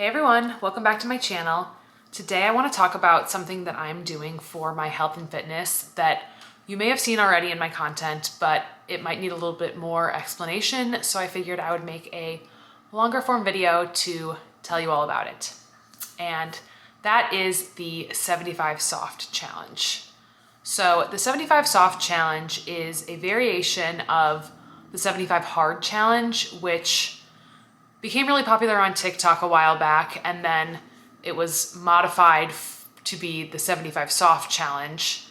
Hey everyone, welcome back to my channel. Today I want to talk about something that I'm doing for my health and fitness that you may have seen already in my content, but it might need a little bit more explanation, so I figured I would make a longer form video to tell you all about it. And that is the 75 Soft Challenge. So the 75 Soft Challenge is a variation of the 75 Hard Challenge, which became really popular on TikTok a while back, and then it was modified to be the 75 Soft Challenge.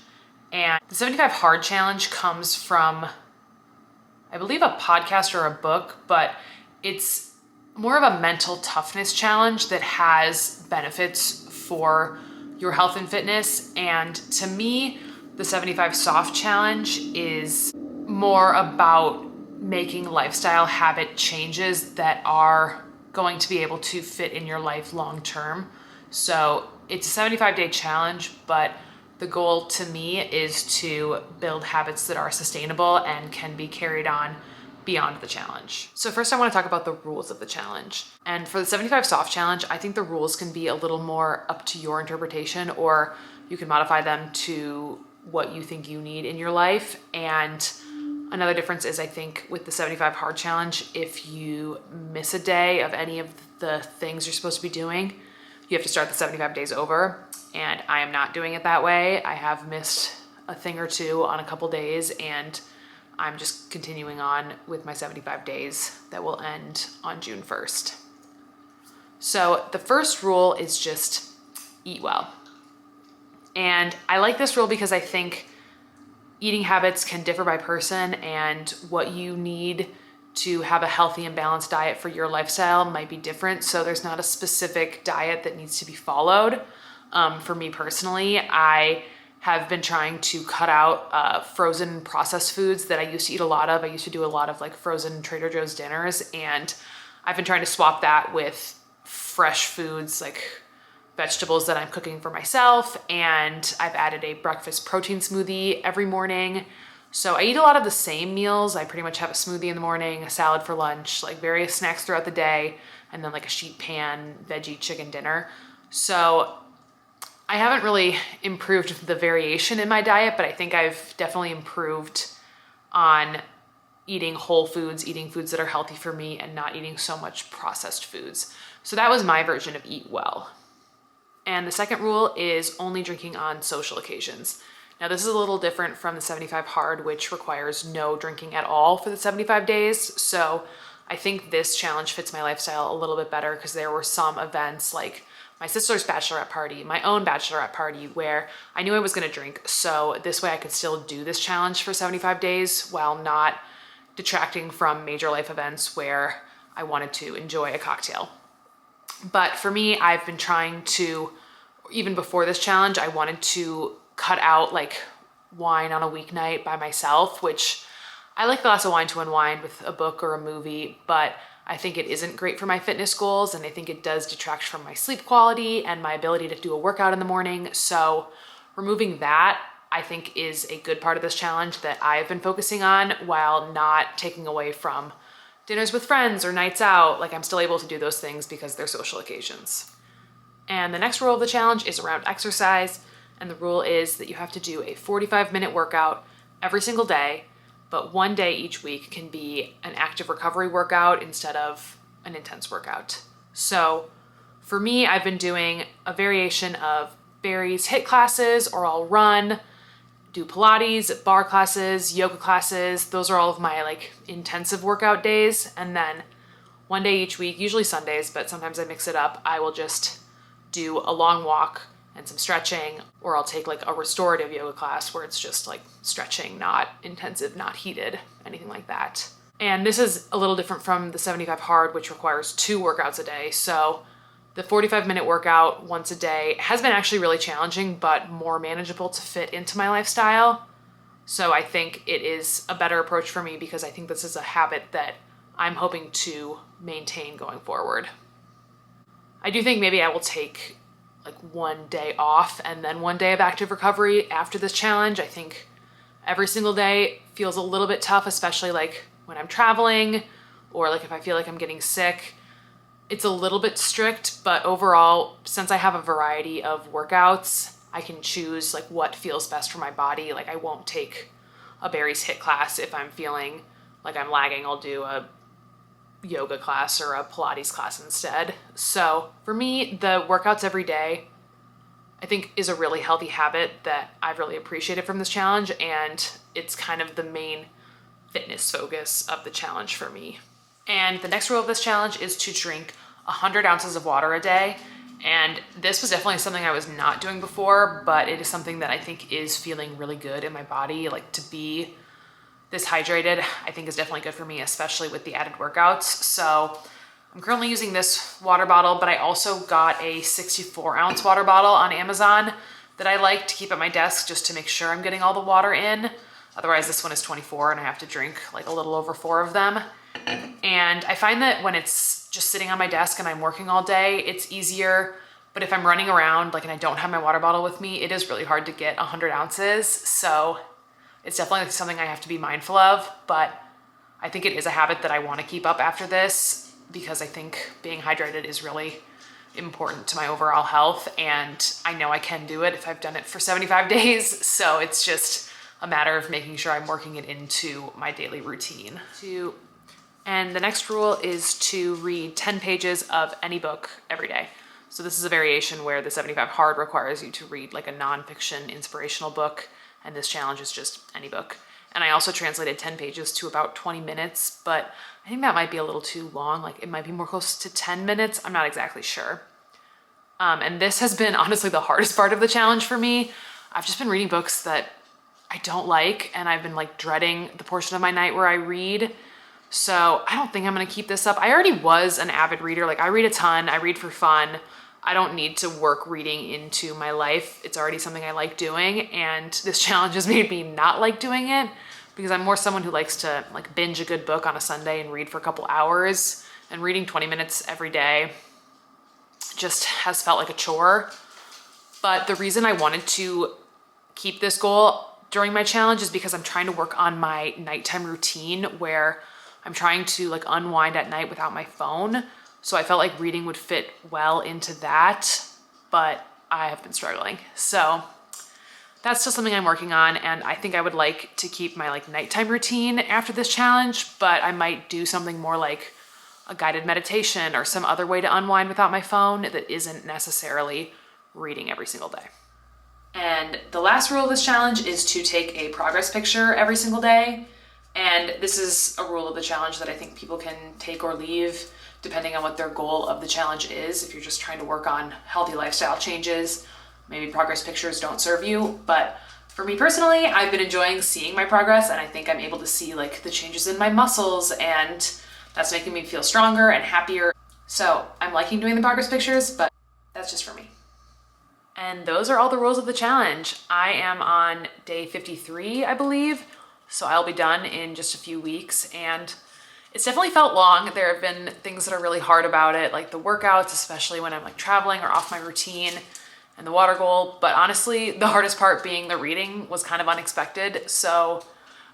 And the 75 Hard Challenge comes from, I believe, a podcast or a book, but it's more of a mental toughness challenge that has benefits for your health and fitness. And to me, the 75 Soft Challenge is more about making lifestyle habit changes that are going to be able to fit in your life long term. So it's a 75-day challenge, but the goal to me is to build habits that are sustainable and can be carried on beyond the challenge. So first I want to talk about the rules of the challenge. And for the 75 Soft Challenge, I think the rules can be a little more up to your interpretation, or you can modify them to what you think you need in your life. And another difference is, I think, with the 75 Hard Challenge, if you miss a day of any of the things you're supposed to be doing, you have to start the 75 days over. And I am not doing it that way. I have missed a thing or two on a couple days, and I'm just continuing on with my 75 days that will end on June 1st. So the first rule is just eat well. And I like this rule because I think eating habits can differ by person, and what you need to have a healthy and balanced diet for your lifestyle might be different. So there's not a specific diet that needs to be followed. For me personally, I have been trying to cut out frozen processed foods that I used to eat a lot of. I used to do a lot of like frozen Trader Joe's dinners, and I've been trying to swap that with fresh foods like vegetables that I'm cooking for myself, and I've added a breakfast protein smoothie every morning. So I eat a lot of the same meals. I pretty much have a smoothie in the morning, a salad for lunch, like various snacks throughout the day, and then like a sheet pan veggie chicken dinner. So I haven't really improved the variation in my diet, but I think I've definitely improved on eating whole foods, eating foods that are healthy for me, and not eating so much processed foods. So that was my version of eat well. And the second rule is only drinking on social occasions. Now this is a little different from the 75 Hard, which requires no drinking at all for the 75 days. So I think this challenge fits my lifestyle a little bit better, because there were some events like my sister's bachelorette party, my own bachelorette party, where I knew I was gonna drink. So this way I could still do this challenge for 75 days while not detracting from major life events where I wanted to enjoy a cocktail. But for me, I've been trying to, even before this challenge, I wanted to cut out like wine on a weeknight by myself, which I like a glass of wine to unwind with a book or a movie, but I think it isn't great for my fitness goals, and I think it does detract from my sleep quality and my ability to do a workout in the morning. So removing that, I think, is a good part of this challenge that I've been focusing on, while not taking away from dinners with friends or nights out. Like, I'm still able to do those things because they're social occasions. And the next rule of the challenge is around exercise. And the rule is that you have to do a 45-minute workout every single day, but one day each week can be an active recovery workout instead of an intense workout. So for me, I've been doing a variation of Barry's HIIT classes, or I'll run, do Pilates, bar classes, yoga classes. Those are all of my like intensive workout days. And then one day each week, usually Sundays, but sometimes I mix it up, I will just do a long walk and some stretching, or I'll take like a restorative yoga class where it's just like stretching, not intensive, not heated, anything like that. And this is a little different from the 75 Hard, which requires 2 workouts a day. So the 45-minute workout once a day has been actually really challenging, but more manageable to fit into my lifestyle. So I think it is a better approach for me, because I think this is a habit that I'm hoping to maintain going forward. I do think maybe I will take like one day off and then one day of active recovery after this challenge. I think every single day feels a little bit tough, especially like when I'm traveling, or like if I feel like I'm getting sick. It's a little bit strict, but overall, since I have a variety of workouts, I can choose like what feels best for my body. Like I won't take a Barry's HIIT class if I'm feeling like I'm lagging. I'll do a yoga class or a Pilates class instead. So for me, the workouts every day, I think is a really healthy habit that I've really appreciated from this challenge, and it's kind of the main fitness focus of the challenge for me. And the next rule of this challenge is to drink 100 ounces of water a day. And this was definitely something I was not doing before, but it is something that I think is feeling really good in my body. Like to be this hydrated, I think is definitely good for me, especially with the added workouts. So I'm currently using this water bottle, but I also got a 64-ounce water bottle on Amazon that I like to keep at my desk just to make sure I'm getting all the water in. Otherwise, this one is 24 and I have to drink like a little over 4 of them. And I find that when it's just sitting on my desk and I'm working all day, it's easier. But if I'm running around like and I don't have my water bottle with me, it is really hard to get 100 ounces. So it's definitely something I have to be mindful of. But I think it is a habit that I want to keep up after this, because I think being hydrated is really important to my overall health. And I know I can do it if I've done it for 75 days. So it's just a matter of making sure I'm working it into my daily routine. And the next rule is to read 10 pages of any book every day. So this is a variation where the 75 Hard requires you to read like a nonfiction inspirational book, and this challenge is just any book. And I also translated 10 pages to about 20 minutes, but I think that might be a little too long. Like it might be more close to 10 minutes. I'm not exactly sure. And this has been honestly the hardest part of the challenge for me. I've just been reading books that I don't like, and I've been like dreading the portion of my night where I read. So I don't think I'm gonna keep this up. I already was an avid reader. Like I read a ton, I read for fun. I don't need to work reading into my life. It's already something I like doing, and this challenge has made me not like doing it, because I'm more someone who likes to like binge a good book on a Sunday and read for a couple hours, and reading 20 minutes every day just has felt like a chore. But the reason I wanted to keep this goal during my challenge is because I'm trying to work on my nighttime routine where I'm trying to like unwind at night without my phone. So I felt like reading would fit well into that, but I have been struggling. So that's still something I'm working on, and I think I would like to keep my like nighttime routine after this challenge, but I might do something more like a guided meditation or some other way to unwind without my phone that isn't necessarily reading every single day. And the last rule of this challenge is to take a progress picture every single day. And this is a rule of the challenge that I think people can take or leave depending on what their goal of the challenge is. If you're just trying to work on healthy lifestyle changes, maybe progress pictures don't serve you. But for me personally, I've been enjoying seeing my progress, and I think I'm able to see like the changes in my muscles, and that's making me feel stronger and happier. So I'm liking doing the progress pictures, but that's just for me. And those are all the rules of the challenge. I am on day 53, I believe. So I'll be done in just a few weeks, and it's definitely felt long. There have been things that are really hard about it, like the workouts, especially when I'm like traveling or off my routine, and the water goal. But honestly, the hardest part being the reading was kind of unexpected. So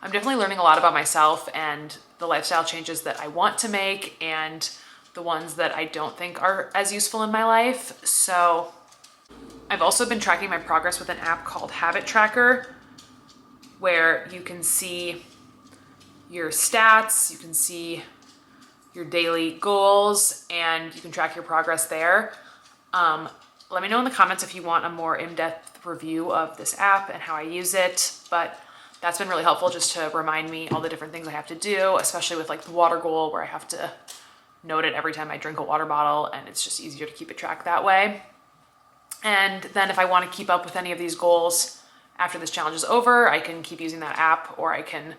I'm definitely learning a lot about myself and the lifestyle changes that I want to make and the ones that I don't think are as useful in my life. So I've also been tracking my progress with an app called Habit Tracker, where you can see your stats, you can see your daily goals, and you can track your progress there. Let me know in the comments if you want a more in-depth review of this app and how I use it, but that's been really helpful just to remind me all the different things I have to do, especially with like the water goal where I have to note it every time I drink a water bottle, and it's just easier to keep it tracked that way. And then if I want to keep up with any of these goals after this challenge is over, I can keep using that app, or I can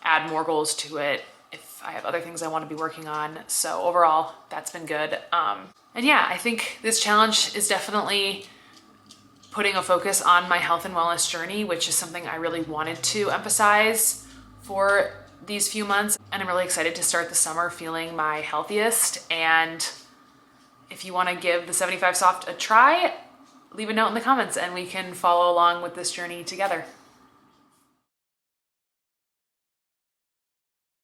add more goals to it if I have other things I want to be working on. So overall, that's been good. And yeah, I think this challenge is definitely putting a focus on my health and wellness journey, which is something I really wanted to emphasize for these few months. And I'm really excited to start the summer feeling my healthiest. And if you want to give the 75 Soft a try, leave a note in the comments and we can follow along with this journey together.